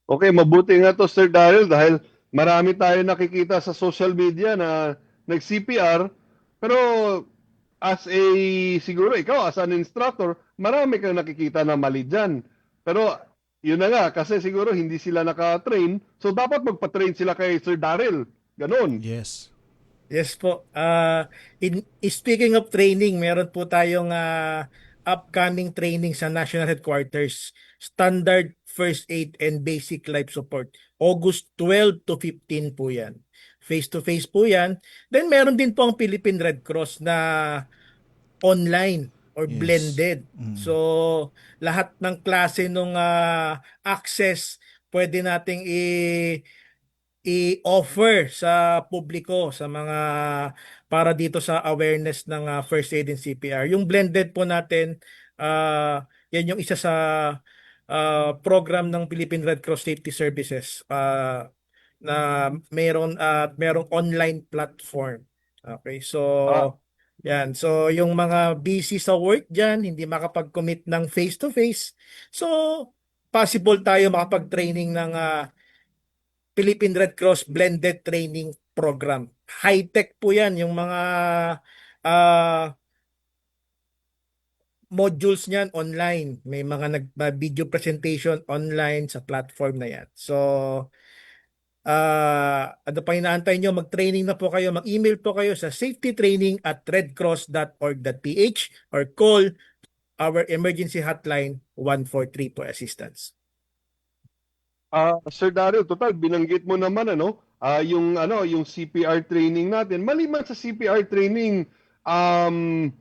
Okay, mabuti nga to Sir Daryl dahil marami tayo nakikita sa social media na nag-CPR pero as a, siguro ikaw as an instructor, marami kang nakikita na mali dyan. Pero yun na nga, kasi siguro hindi sila naka-train, so dapat magpa-train sila kay Sir Daryl. Ganon. Yes. Yes po. Speaking of training, meron po tayong upcoming training sa National Headquarters. Standard First Aid and Basic Life Support. August 12 to 15 po yan. Face-to-face po yan. Then meron din po ang Philippine Red Cross na online or Yes. blended. So lahat ng klase ng access pwede nating i-offer sa publiko, sa mga para dito sa awareness ng first aid and CPR. Yung blended po natin, yan yung isa sa program ng Philippine Red Cross Safety Services na merong online platform. Okay, so yan. So yung mga busy sa work dyan, hindi makapag-commit ng face-to-face. So possible tayo makapag-training ng Philippine Red Cross Blended Training Program. High-tech po yan, yung mga modules niyan online. May mga video presentation online sa platform na yan. So, ano pa inaantay nyo? Mag-training na po kayo. Mag-email po kayo sa safetytraining@redcross.org.ph or call our emergency hotline 143 for assistance. Sir Daryl, total binanggit mo naman yung CPR training natin. Maliban sa CPR training,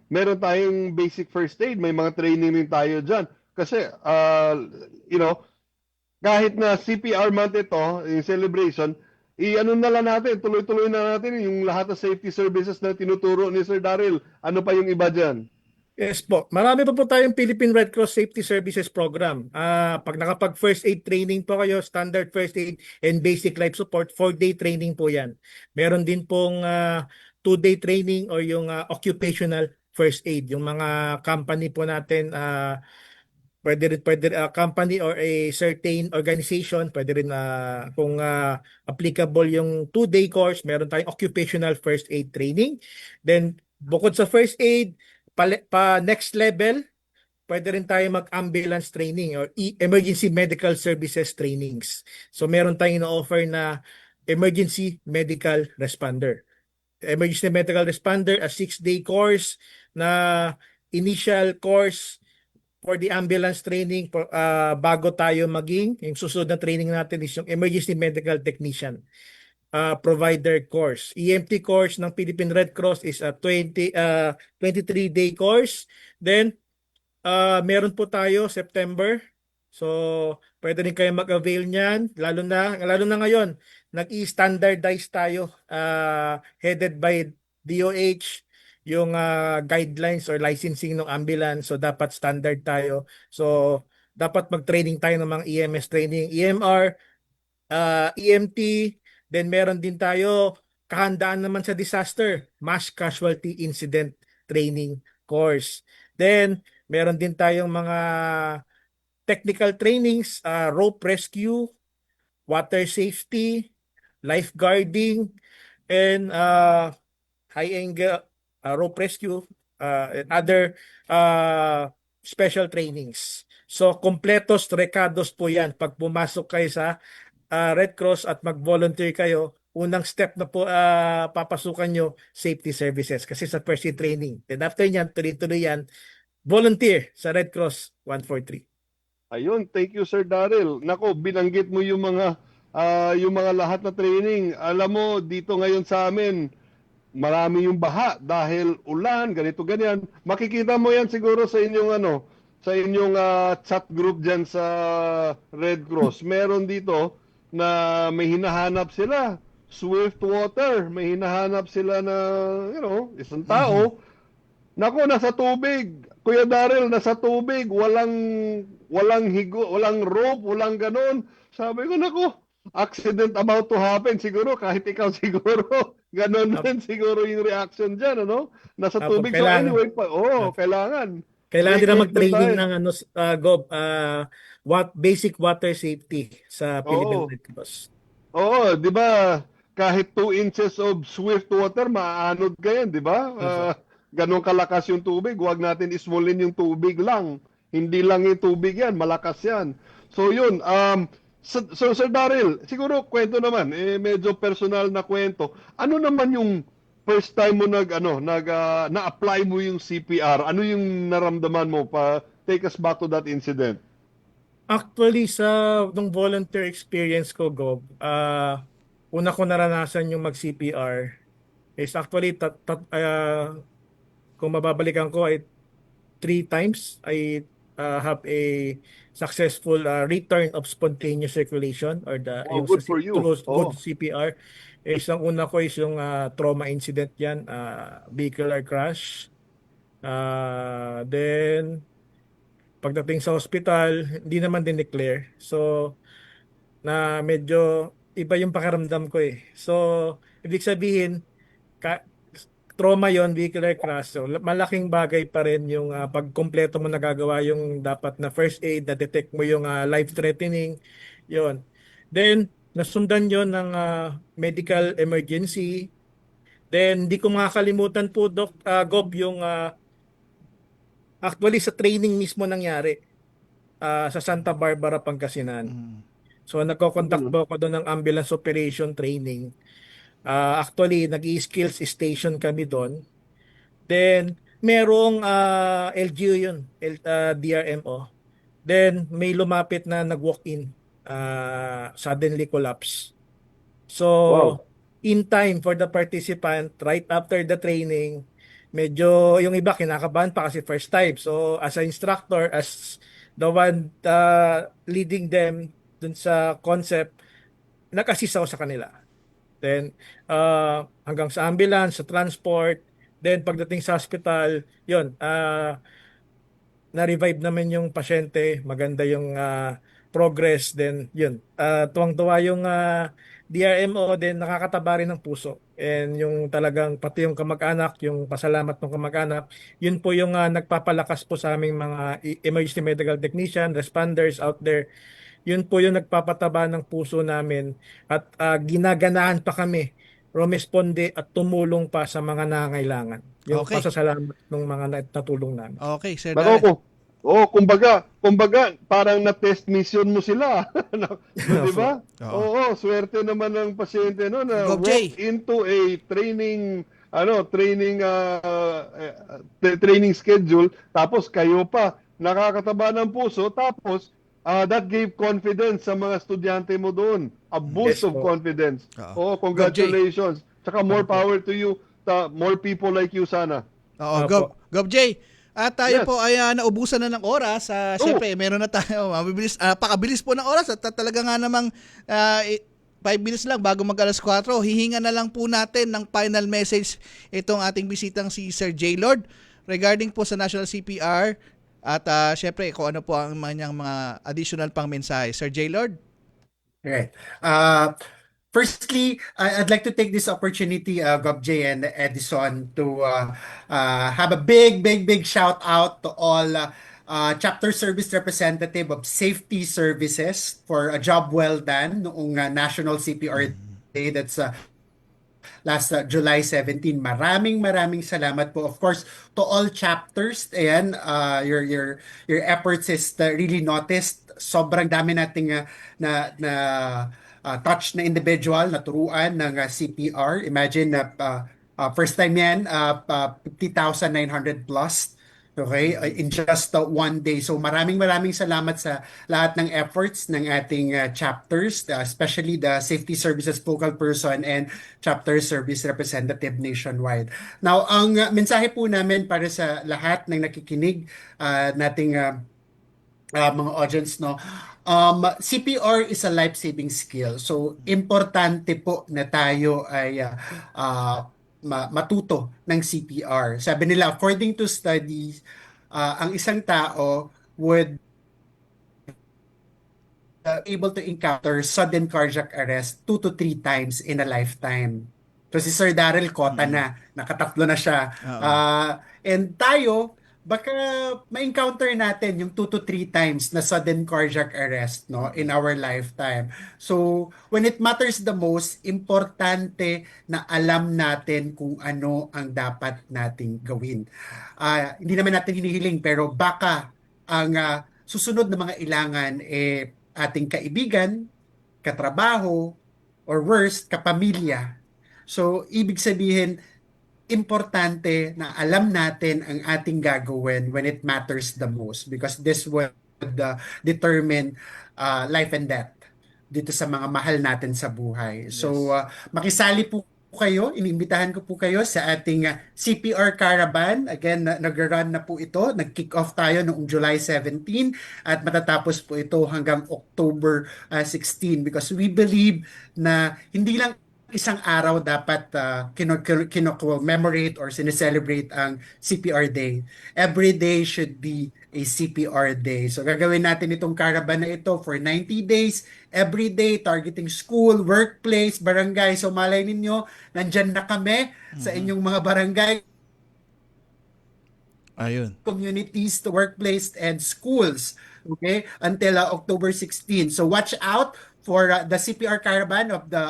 meron tayong basic first aid, may mga training din tayo diyan. Kasi kahit na CPR month ito, yung celebration, na lang natin, tuloy-tuloy na natin yung lahat ng safety services na tinuturo ni Sir Daryl. Ano pa yung iba diyan? Yes po. Marami pa po tayong Philippine Red Cross Safety Services Program. Pag nakapag first aid training po kayo, standard first aid and basic life support, 4-day training po yan. Meron din pong 2-day training or yung occupational first aid. Yung mga company po natin, pwede company or a certain organization, pwede rin kung applicable yung 2-day course, meron tayong occupational first aid training. Then bukod sa first aid, next level, pwede rin tayo mag-ambulance training or emergency medical services trainings. So meron tayong ina-offer na emergency medical responder. Emergency medical responder, a 6-day course na initial course for the ambulance training bago tayo maging, yung susunod na training natin is yung emergency medical technician provider course. EMT course ng Philippine Red Cross is a 23-day course. Then meron po tayo September. So pwede rin kayo mag-avail niyan, lalo na ngayon, nag-i-standardize tayo headed by DOH yung guidelines or licensing ng ambulance. So dapat standard tayo. So dapat mag-training tayo ng mga EMS training, EMR, EMT. Then meron din tayo kahandaan naman sa disaster, mass casualty incident training course. Then meron din tayong mga technical trainings, rope rescue, water safety, lifeguarding, and high angle rope rescue and other special trainings. So kompletos, rekados po yan pag pumasok kayo sa Red Cross at mag-volunteer kayo. Unang step na po papasukan nyo safety services kasi sa first aid training. Then after nyan, tuloy-tuloy yan, volunteer sa Red Cross 143. Ayun, thank you Sir Daryl. Nako, binanggit mo yung mga lahat na training. Alam mo, dito ngayon sa amin, marami yung baha dahil ulan, ganito ganyan. Makikita mo yan siguro sa inyong chat group diyan sa Red Cross. Meron dito na may hinahanap sila, swift water, may hinahanap sila na, isang tao. Nako, nasa tubig. Kuya Daryl, nasa tubig, walang higo, walang rope, walang ganon. Sabi ko, nako, accident about to happen siguro, kahit ikaw siguro. Ganon din siguro yung reaction dyan, ano? Nasa tubig. So anyway, kailangan. Kailangan din na mag-training ng basic water safety sa Philippine Red Cross. Oo, di ba? Kahit 2 inches of swift water, maaanod ka yan, di ba? ganun kalakas yung tubig, huwag natin ismulin yung tubig lang. Hindi lang yung tubig yan, malakas yan. So yun, so Sir Daryl, siguro kwento naman, medyo personal na kwento. Ano naman yung first time mo na-apply mo yung CPR? Ano yung naramdaman mo? Take us back to that incident. Actually, nung volunteer experience ko, Gob, una ko naranasan yung mag-CPR is actually, kung mababalikan ko, ay 3 times I have a successful return of spontaneous circulation or yung good for you. good CPR. Ang una ko is yung trauma incident yan, vehicular crash. Then, pagdating sa hospital, hindi naman din declare. So, na medyo iba yung pakiramdam ko eh. So, ibig sabihin, trauma yon, vehicular crash. So, malaking bagay pa rin yung pagkompleto mo nagagawa yung dapat na first aid, na-detect mo yung life-threatening. Yon. Then, nasundan yon ng medical emergency. Then, hindi ko makakalimutan po, Gob, yung actually sa training mismo nangyari sa Santa Barbara, Pangasinan. So, nagko-conduct po ako doon ng ambulance operation training. Actually, nag-i-skills station kami doon. Then, merong LGU yun, DRMO. Then, may lumapit na nag-walk-in, suddenly collapse. So, in time for the participant, right after the training, medyo yung iba kinakabahan pa kasi first time. So, as an instructor, as the one leading them dun sa concept, nag-assist ako sa kanila. Then, hanggang sa ambulance, sa transport. Then, pagdating sa hospital, yun, na-revive naman yung pasyente. Maganda yung progress. Then, yun, tuwang-tuwa yung DRMO, then nakakataba rin ng puso. And yung talagang, pati yung kamag-anak, yung pasalamat ng kamag-anak, yun po yung nagpapalakas po sa aming mga emergency medical technician, responders out there. Yun po yung nagpapataba ng puso namin at ginaganahan pa kami rumesponde at tumulong pa sa mga nangangailangan. Yung pasasalamat ng mga natulong namin. Okay, Sir Daryl. Kumbaga, parang na-test mission mo sila. Di ba? Oo, swerte naman ng pasyente no na walk into a training schedule, tapos kayo pa nakakataba ng puso, tapos that gave confidence sa mga estudyante mo doon. A boost of confidence. Congratulations. Tsaka more power to you. More people like you sana. Gob J. At tayo po ay naubusan na ng oras. Siyempre, meron na tayo. Pakabilis po ng oras. At talaga nga namang 5 minutes lang bago mag alas 4. Hihinga na lang po natin ng final message itong ating bisitang si Sir J. Lord regarding po sa National CPR. At syempre, kung ano po ang mga additional pang mensahe. Sir J. Lord? Right. Firstly, I'd like to take this opportunity, Gob J and Edison, to have a big shout out to all chapter service representative of safety services for a job well done noong National CPR Day. That's last July 17. Maraming salamat po. Of course, to all chapters. Ayan, your efforts is really noticed. Sobrang dami nating touch na individual, naturuan ng CPR. Imagine na first time yan, 50,900 plus. Okay, in just one day. So maraming salamat sa lahat ng efforts ng ating chapters, especially the safety services focal person and chapter service representative nationwide. Now, ang mensahe po namin para sa lahat ng nakikinig nating mga audience, no, CPR is a life-saving skill. So, importante po na tayo ay matuto ng CPR. Sabi nila, according to studies, ang isang tao would able to encounter sudden cardiac arrest 2 to 3 times in a lifetime. So si Sir Daryl Cota na, nakatatlo na siya. And tayo, baka ma-encounter natin yung 2 to 3 times na sudden cardiac arrest, no, in our lifetime. So, when it matters the most, importante na alam natin kung ano ang dapat nating gawin. Hindi naman natin hinihiling, pero baka ang susunod na mga ilangan ating kaibigan, katrabaho, or worst, kapamilya. So, ibig sabihin, importante na alam natin ang ating gagawin when it matters the most, because this would determine life and death dito sa mga mahal natin sa buhay. So, makisali po kayo, inimbitahan ko po kayo sa ating CPR Caravan. Again, nag-run na po ito. Nag-kick off tayo noong July 17 at matatapos po ito hanggang October 16, because we believe na hindi lang isang araw dapat kino-commemorate or sineselebrate ang CPR Day. Every day should be a CPR Day. So gagawin natin itong caravan na ito for 90 days, every day, targeting school, workplace, barangay. So malay ninyo, nandyan na kami sa inyong mga barangay, communities, the workplace, and schools. Okay? Until October 16. So watch out for the CPR Caravan of the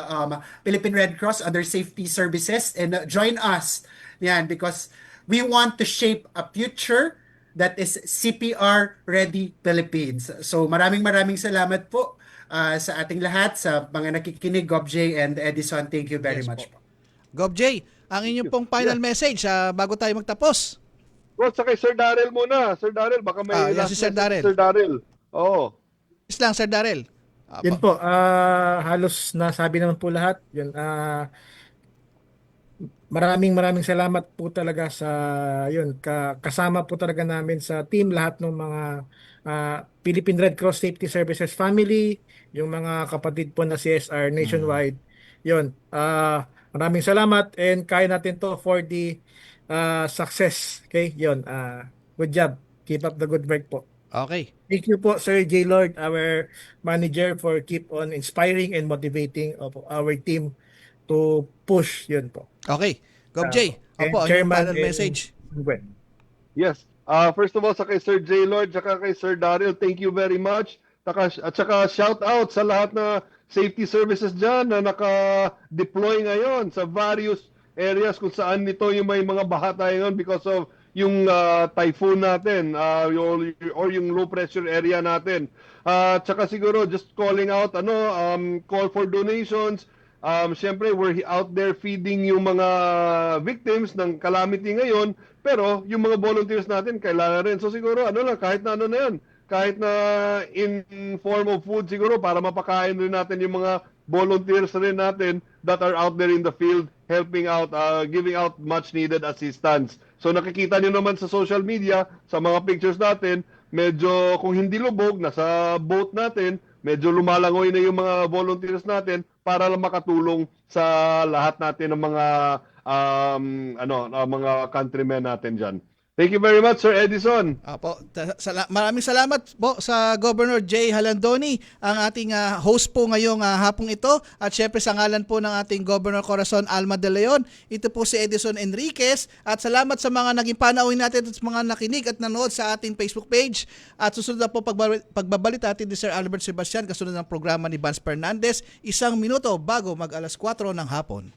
Philippine Red Cross, other safety services, and join us. Yan, because we want to shape a future that is CPR Ready Philippines. So maraming salamat po sa ating lahat, sa mga nakikinig, Gob J and Edison. Thank you very much po. Gob J, ang inyong pong final message bago tayo magtapos. Sa kay Sir Darrell muna. Sir Darrell, baka may si Sir Darrell. Sir Darrell. Oo. Lang, Sir Darrell. Yun po, halos nasabi naman po lahat. Yun, maraming salamat po talaga sa yun, kasama po talaga namin sa team lahat ng mga Philippine Red Cross Safety Services family, yung mga kapatid po na CSR nationwide. Yun, maraming salamat, and kaya natin to for the success. Okay, yun, good job. Keep up the good work po. Okay. Thank you po, Sir J. Lord, our manager, for keep on inspiring and motivating of our team to push. Yun po. Okay. Gob J, opo, ang final message. Yes. First of all, sa kay Sir J. Lord, saka kay Sir Darrell, thank you very much. At saka shout out sa lahat na safety services dyan na naka-deploy ngayon sa various areas kung saan nito yung may mga baha tayo ngayon because of yung typhoon natin or yung low pressure area natin. Tsaka siguro just calling out call for donations. Siyempre we're out there feeding yung mga victims ng calamity ngayon, pero yung mga volunteers natin kailangan rin. So siguro kahit na yan, kahit na in form of food siguro para mapakain rin natin yung mga volunteers rin natin that are out there in the field helping out, giving out much needed assistance. So nakikita niyo naman sa social media, sa mga pictures natin, medyo kung hindi lubog, nasa boat natin, medyo lumalangoy na yung mga volunteers natin para lang makatulong sa lahat natin ng mga mga countrymen natin diyan. Thank you very much, Sir Edison. Maraming salamat po sa Governor Jay Halandoni, ang ating host po ngayong hapong ito. At syempre sa ngalan po ng ating Governor Corazon Alma de Leon, ito po si Edison Enriquez. At salamat sa mga naging panauhin natin at sa mga nakinig at nanood sa ating Facebook page. At susunod na po pagbabalit natin ni Sir Albert Sebastian kasunod ng programa ni Vance Fernandez, 1 minuto bago mag 4:00 ng hapon.